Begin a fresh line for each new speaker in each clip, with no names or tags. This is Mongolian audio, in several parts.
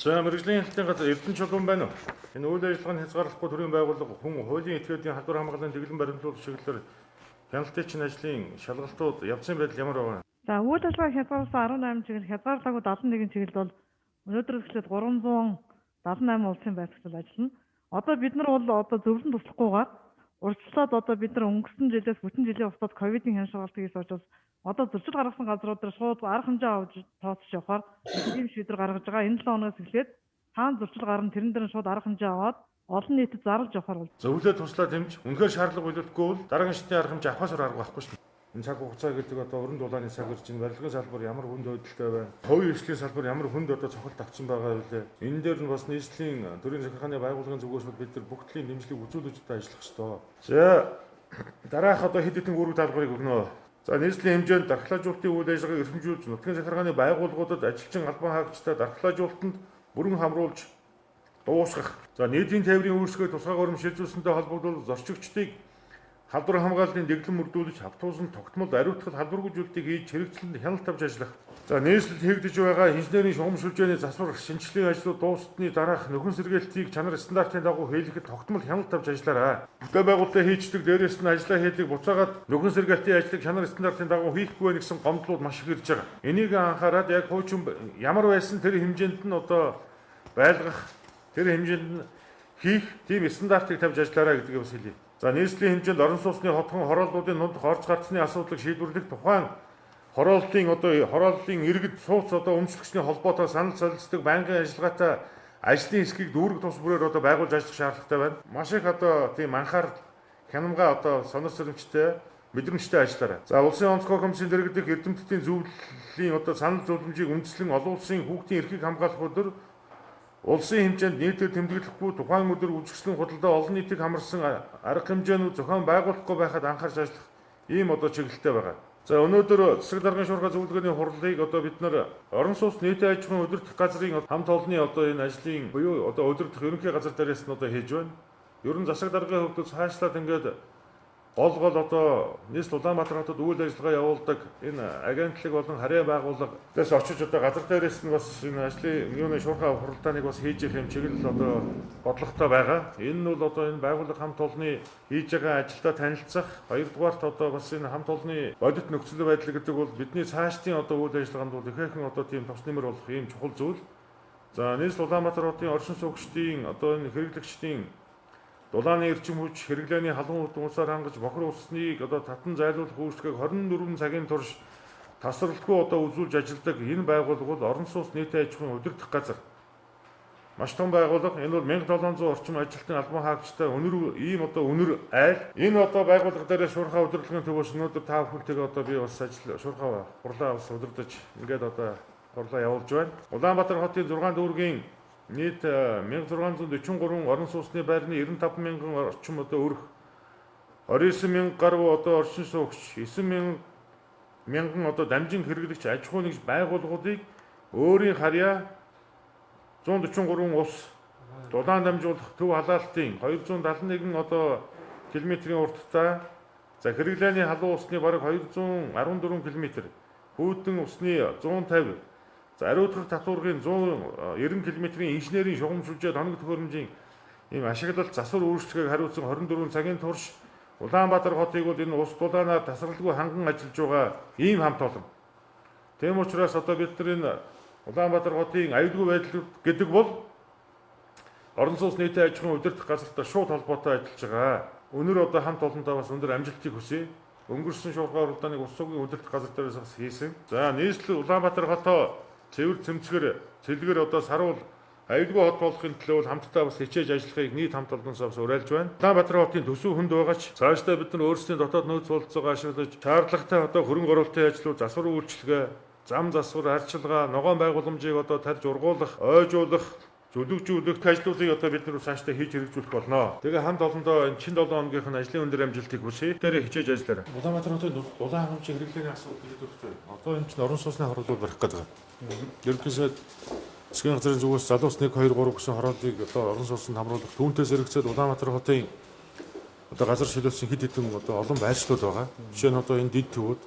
За мэрэгжлийн хэлтийн газар Эрдэнэ чулуун байна уу? Энэ үйл ажиллагааны хязгаарлахгүй төрийн байгууллага хүн хуулийн этгээдийн халдвар хамгааллын дэглэм баримтлуулах чиглэлээр хяналтын чинь ажлын шалгалтууд явсан байдал ямар байна?
За үйл ажиллагаа хязгаарласан 18 чиглэл, хязгаарлаагүй 71 чиглэл бол өнөөдрөөс эхлээд 378 улсын байцаагчид ажиллана. Одоо бид нар бол зөвлөн туслахгүйгээр урьдчилаад бид нар өнгөрсөн жилээс бүтэн жилийн хугацаанд ковидын хяналтыг хийж учраас зөрчил гаргасан газрууд дээр шууд арга хэмжээ авч тооцож явахаар ийм шийдвэр гаргаж байгаа. Энэ 7 хоногоос эхлээд хаана зөрчил гарна тэрэн дээр шууд арга хэмжээ аваад олон нийтэд зарлж явахаар бол
Зөвлөө туслаад хэмж үнэхээр шаардлага биелүүлэхгүй бол дараагийн шатны арга хэмжээ авахаас арга байхгүй шүү дээ. Энэ цаг хугацаа гэдэг өрн дулааны цаг ирж байна. Барилгын салбар ямар хүнд хөдөлгөөнтэй байна. Хувийн эрхлэлийн салбар ямар хүнд цохолт авсан байгаа вэ? Энэ дээр нь бас нийслэлийн төрийн захиргааны байгууллагын зүгээс бид нар бүх төрлийн дэмжлэг үзүүлж ажиллах ёстой. За дараах хэд хэдэн үүрэг даалгаврыг өгнө. За нийслэлийн хэмжээнд дархлаажуулалтын үйл ажиллагааг эрхэмжүүлж нутгийн захиргааны байгууллагуудад ажилчин албан хаагчдад дархлаажуулалтанд бүрэн хамруулж дуусгах. За нийтийн тээврийн үүсгээг тусгай шилжүүлсэнтэй холбогдол зорчигчдыг халдвар хамгааллын дэглэм мөрдүүлж автуусан тогтмол ариутгал халдваргүй зүйлийг хийж хэрэгжлэнд хяналт авч ажиллах. За нийслэлд хийгдэж байгаа инженерийн шугамшилжээний засвар шинжилгээний ажлууд дууссны дараах нөхөн сэргээлтийг чанар стандартын дагуу хийлгэхэд тогтмол хяналт авч ажиллаарай. Бүтээн байгуулалтаа хийждэг дээрээс нь ажиллаа хийдэг буцаагаад нөхөн сэргээлтийн ажлыг чанар стандартын дагуу хийхгүй байх гэсэн гомдлууд маш их ирж байгаа. Энийг анхаарад яг хуучин ямар байсан тэр хэмжээнд нь байлгах, тэр хэмжээнд нь хийх тийм стандартыг тавьж ажиллаарай гэдгийг бас хэлье. За нийслэлийн хэмжээнд орон сууцны хотхон хорооллуудын нунд орж гарцны асуудлыг шийдвэрлэх тухайн хорооллын иргэд сууц өмчлөгчний холбоотой санал солилцдог байнгын ажиллагаатай ажлын хэсгийг дүүрэг тус бүрээр байгуулж ажиллах шаардлагатай байна. Маш их тийм анхаарал хянамга сонор сэрэмжтэй мэдрэмжтэй ажиллаарай. За улсын онцгой комиссийн дэргэдэх эрдэмтдийн зөвлөлийн санал зөвлөмжийг үндэслэн олон улсын хүүхдийн эрхийг хамгаалах өдөр улсын хэмжээнд нийтэд тэмдэглэхгүй тухайн өдөр үйлчлэн худалдаа олон нийтийг хамарсан арга хэмжээнүүд зохион байгуулахгүй байхад анхаарч ажиллах ийм чиглэлтэй байгаа. За өнөөдөр засаг даргын шуурхай зөвлөгөөний хурлыг бид нар орон сууц нийтийн аж ахуйн удирдах газрын хамт олонны энэ ажлын буюу удирдах ерөнхий газар дээрээс нь хийж байна. Ер нь засаг даргын хөвдөд цаашлаад гол нийслэл Улаанбаатар хотод үйл ажиллагаа явуулдаг энэ агентлаг болон харьяа байгууллагаас очиж газар дээрээс нь бас энэ ажлын шуурхай хуралдааныг бас хийж их юм чиглэл бодлоготой байгаа. Энэ нь бол энэ байгууллага хамт олонны хийж байгаа ажилдаа танилцах, хоёрдугаарт бас энэ хамт олонны бодит нөхцөл байдал гэдэг бол бидний цаашдын үйл ажиллагаанд бол ихээхэн тийм тус нэмэр болох ийм чухал зүйл. За нийслэл Улаанбаатар хотын оршин суугчдын энэ хэрэглэгчдийн дулааны эрчим хүч хэрэглээний халуун утсаар хангаж бохир усныг татан зайлуулах үйлчлэгийг 24 цагийн турш тасралтгүй үзүүлж ажилладаг энэ байгууллага бол орон сууц нийтийн аж ахуйн удирдах газар. Маш том байгууллага. Энэ бол 1700 орчим ажилтны албан хаагчтай өнөр айл. Энэ байгууллага дээр шуурхай удирдлагын төвөөс өнөөдөр та бүхэлтэйгээ би бас шуурхай хурлаа бас удирдах хурлаа явуулж байна. Улаанбаатар хотын 6 дүүргийн нийт 1643 орон сууцны байрны 95,000 орчим өрх, 29,000 гаруй оршин суугч, 9,000 дамжин хэрэглэгч аж ахуй нэгж байгууллагуудыг өөрийн харьяа 143 ус дулаан дамжуулах төв халаалтын 271 км-ийн урттай, за хэрэглээний халуун усны бараг 214 км, хүүдэн усны 150, ариутгах татваргын 190 км-ийн инженерийн шугамшилжээ хоног төхөөрөмжийн ийм ашиглалт засвар үйлчлэгийг хариуцсан 24 цагийн турш Улаанбаатар хотыг энэ ус дулаанаар тасралтгүй ханган ажиллаж байгаа ийм хамт олон. Тийм учраас бид нар энэ Улаанбаатар хотын аюулгүй байдал гэдэг бол орон сууц нийтийн аж ахуйн удирдах газартай шууд холбоотой ажиллаж байгаа. Өнөр хамт олонтой бас өндөр амжилтыг хүсье. Өнгөрсөн шуурхай хуралдааныг улс орны удирдах газар дээрээс бас хийсэн. За нийслэл Улаанбаатар хотоо цэвэр цэмцгэр саруул аюулгүй хот болохын төлөө хамтдаа бас хичээж ажиллахыг нийт хамт олонноос бас уриалж байна. Улаанбаатар хотын төсөв хүнд байгаач цаашдаа бид нар өөрсдийн дотоод нөөц бололцоогоо ашиглаж шаардлагатай хөрөнгө оруулалтын ажлууд, засвар үйлчилгээ, зам засвар, арчилгаа, ногоон байгууламжийг тарж ургуулах, ойжуулах, зөвлөгжүүлэх ажлуудыг бид нар цаашдаа хийж хэрэгжүүлэх болно. Тэгээ хамт олондоо энэ чин 7 хоногийнх нь ажлын өндөр амжилтыг хүсье. Дээр хичээж ажиллаарай. Улаанбаатар хотын дулаан хэмжээ хэрэглээний асуудал гэдэг үү? Энэ чинь орон сууцны хорооллууд барих гэдэг. Ерөнхийдөө засгийн газрын зүгээс залуус 1 2 3 гэсэн хорооллыг орон сууцнд хамруулах түүнээс хэрэгцээд Улаанбаатар хотын газар шилжүүлсэн хэд хэдэн олон байршлууд байгаа. Жишээ нь энэ дид төвүүд,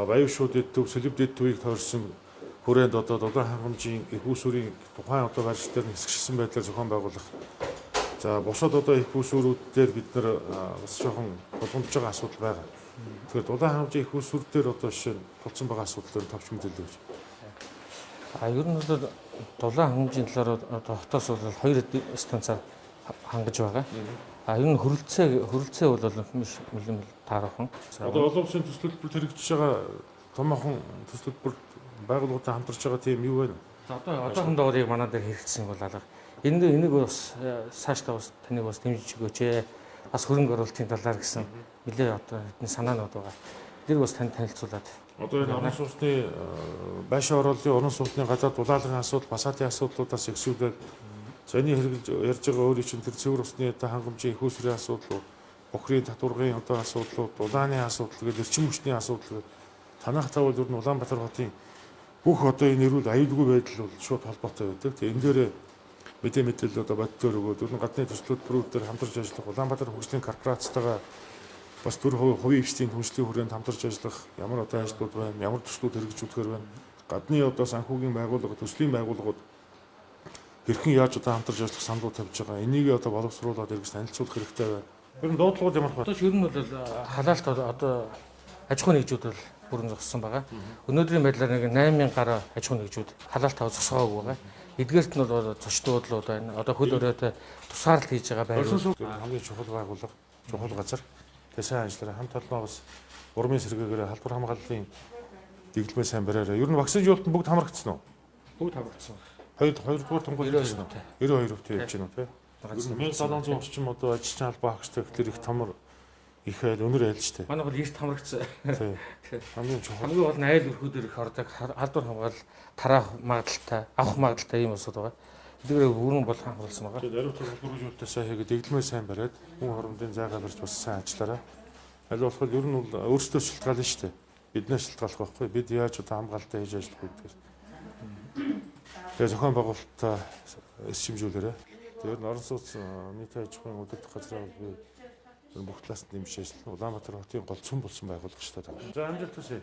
Баян шууд дид төв, Сэлэв дид төвийг тойрсон хүрээнд одоо дулаан хангамжийн их усүрийн тухайн одоо барилт дээр хэсэгчсэн байдлаар зохион байгуулах. За бусад одоо их усүрүүд дээр бид нар бас жоохон боломж байгаа асуудал байгаа. Тэгэхээр дулаан хангамжийн их усүр дээр одоо жишээ нь тулцсан байгаа асуудлаар товч мэдээлэл өгч.
Ер нь бол дулаан хангамжийн талаар одоо хотоос бол 2 станцаар хангаж байгаа. Ер нь хөрөлцөө бол нэлээд таархан.
Одоо олон улсын төсөлбөрт хэрэгжиж байгаа томоохон төсөлбөр байгууллагатай хамтарч байгаа тийм юу байна?
За одоохондоо яг манай дээр хэрэгжсэн бол алга. Энийг бас цаашдаа бас таныг бас дэмжиж өгөөч ээ. Бас хөрөнгө оруулалтын талаар гэсэн нэлээд одоо хэдэн санаанууд байгаа. Тэр бас танд танилцуулаад.
Одоо энэ орон сууцны байшин ороллын орон сууцны гадаад дулаалгын асуудал, басаатын асуудлуудаас ихсүүлээд зөний хэрэгж ярьж байгаа өөрийн чинь тэр цэвэр усны одоо хангамжийн их усрын асуудал, бохрын татваргын одоо асуудлууд, дулааны асуудал гэдэг эрчим хүчний асуудал гэдэг танах тавал ер нь Улаанбаатар хотын бүх одоо энэ эрүүл аюулгүй байдал бол шууд холбоотой байдаг. Тэгээ энэ дээр мэдээлэл одоо боддоор өгөөд ер нь гадны төслөлбөрүүд дээр хамтарч ажиллах Улаанбаатар хөгжлийн корпорацтайгаа бас төр хувийн эвчлийн түншлэлийн хүрээнд хамтарч ажиллах ямар одоо ажлууд байна, ямар төслүүд хэрэгжүүлэхээр байна. Гадны одоо санхүүгийн байгууллага, төслийн байгууллагууд хэрхэн яаж одоо хамтарч ажиллах саналууд тавьж байгаа. Энийг одоо боловсруулаад эргэж танилцуулах хэрэгтэй байна. Ер нь дуудлагууд ямар байна?
Одоо ер нь бол халаалт одоо аж ахуйн нэгжүүд бол бүрэн зогссон байгаа. Өнөөдрийн байдлаар нэг 8000 гаруй аж ахуйн нэгжүүд халаалт авах зогсоогүй байгаа. Эдгээрт нь бол зочдуудлууд байна. Одоо хөл өрөөтэй тусгаарлалт хийж байгаа байрууд
хамгийн чухал байгууллага, чухал газар. Тэгээ сайн ажиллаарай. Хамт олноо бас урмын сэргээгээр халдвар хамгааллын дэглэмээ сайн бариарай. Ер нь вакцины жуулт бүгд хамрагдсан уу?
бүгд хамрагдсан.
Хоёрдугаар тунгууд хэлсэн үү? 92% явж байна уу те? 1700 орчим одоо ажилчин албаа хагчтай гэхэлэр их томор их айл өнөр айлж те.
Манай бол эрт хамрагдсан.
Тийм. Хамгийн чухал.
Хамгийн гол нь айл өрхүүдээр их ордог халдвар хамгаал тараах магадaltaй, авах магадaltaй юм усуд байгаа. Эдгээр бүрэн бол хамгаалсан байгаа.
Тэгээд ариун төлөвлөгөөжүүдтэй сайн хийгээд дэглэмээ сайн бариад хүн хоорондын зайгаа барьж бас сайн ажиллаарай. Аль болох ер нь бол өөрсдөө шилтгаална шүү дээ. Биднээс шилтгаалах байхгүй. Бид яаж одоо хамгаалалтаа хийж ажиллах вэ гэдгээр. Тэгээд зохион байгуулалтаа эсчимжүүлээрэй. Тэгээд орон сууц нийтийн аж ахуйн удирдах газраа би бүх талаас нь дэмжиж ажиллана. Улаанбаатар хотын гол цөм болсон байгууллага шүү дээ. За амжилт хүсье.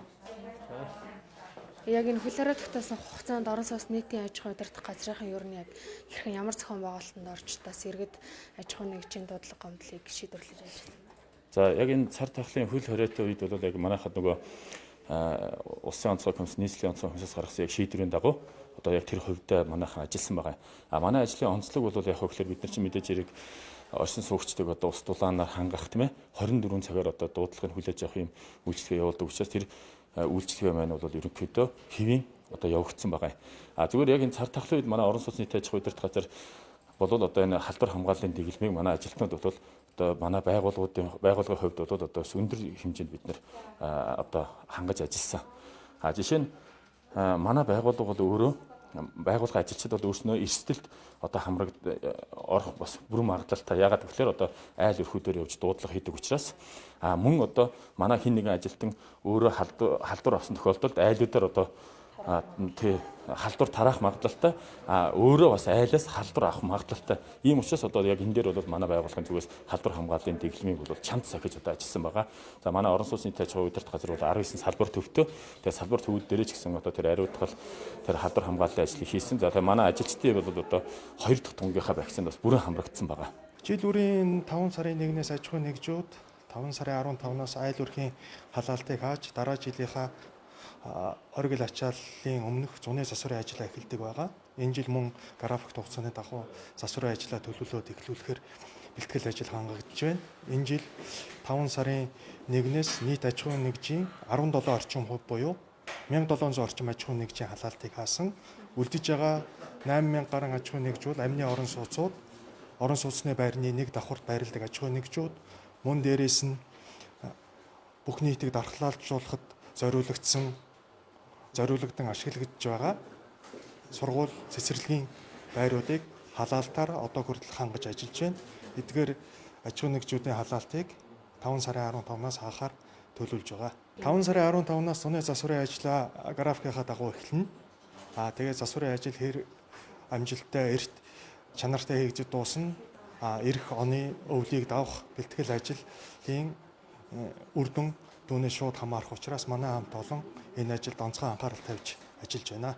Яг энэ хөл өрөө тогтоосон хугацаанд орон сууц нийтийн аж ахуйн удирдах газрын ер нь яг хэрхэн ямар зохион байгуулалтанд орж тас иргэд аж ахуйн нэгжийн дуудлага гомдлыг шийдвэрлэж байж байна.
За яг энэ цар тахлын хөл хоройтой үед бол яг манайхад нөгөө улсын онцгой комисс, нийслэлийн онцгой комиссаас гаргасан яг шийдвэрийн дагуу одоо яг тэр хувьдаа манайхан ажилласан байгаа. Манай ажлын онцлог бол яг хөглөр бид нар чинь мэдээж хэрэг орчин суугчдыг одоо ус дулаанаар хангах тийм ээ 24 цагаар одоо дуудлагыг хүлээж авах юм үйлчлэгээ явуулдаг учраас тэр үйлчлэгээ маань бол ерөнхийдөө хэвийн одоо явагдсан байгаа. Зүгээр яг энэ цар тахлын үед манай орон сууцны нийтийн аж ахуйн удирдах газар болвол одоо энэ халдвар хамгааллын дэглэмийг манай ажилтнууд бол одоо манай байгууллагын хувьд бол одоо өндөр хэмжээнд бид нар одоо хангаж ажилласан. Жишээ нь манай байгууллага бол өөрөө байгууллагын ажилчид бол өөрснөө эрсдэлд одоо орох бас бүрэн магадлалтай. Ягаад гэвэл одоо айл өрхүүдээр явж дуудлага хийдэг учраас мөн одоо манай хин нэгэн ажилтан өөрөө халдвар авсан тохиолдолд айлуудаар одоо халдвар тараах магадлалтай өөрөө бас айлаас халдвар авах магадлалтай. Ийм учраас одоо яг энэ дээр бол манай байгууллагын зүгээс халдвар хамгааллын дэглэмийг бол чамд сахиж одоо ажилласан байгаа. За манай орон сууцны аж ахуйн удирдах газар бол 19 салбар төвтэй. Тэгээ салбар төвүүд дээр ч гэсэн одоо тэр ариутгал тэр халдвар хамгааллын ажлыг хийсэн. За тэгээ манай ажилчдын бол одоо 2 дахь тунгийнхаа вакцинд бас бүрэн хамрагдсан байгаа.
Жил бүрийн 5 сарын 1-ээс аж ахуйн нэгжүүд 5 сарын 15-наас айл өрхийн халаалтыг хааж дараа жилийнхаа оргил ачааллын өмнөх зуны засварын ажил эхэлдэг байгаа. Энэ жил мөн график хугацааны дагуу засварын ажлаа төлөвлөлөөд эхлүүлэхээр бэлтгэл ажил хангагдж байна. Энэ жил 5 сарын 1-ээс нийт аж ахуйн нэгжийн 17 орчим хувь буюу 1700 орчим аж ахуйн нэгжийн халаалтыг хаасан. Үлдэж байгаа 8000 гаруй аж ахуйн нэгжүүд амны орон сууцууд, орон сууцны байрны нэг давхурт байрладаг аж ахуйн нэгжүүд, мөн дээрээс нь бүх нийтийг дархлаалжуулахад зориулагдсан ашиглагдж байгаа сургууль цэцэрлэгийн байруудыг халаалтаар одоо хүртэл хангаж ажиллаж байна. Эдгээр аж ахуйн нэгжүүдийн халаалтыг 5 сарын 15-наас хаахаар төлөвлөж байгаа. 5 сарын 15-наас зуны засварын ажлаа графикийнхаа дагуу эхэлнэ. Тэгээд засварын ажил амжилттай эрт чанартай хийгдэж дуусна. Ирэх оны өвлийг давах бэлтгэл ажлын үр дүн түүнээс шууд хамаарах учраас манай хамт олон энэ ажилд онцгой анхаарал тавьж ажиллаж байна.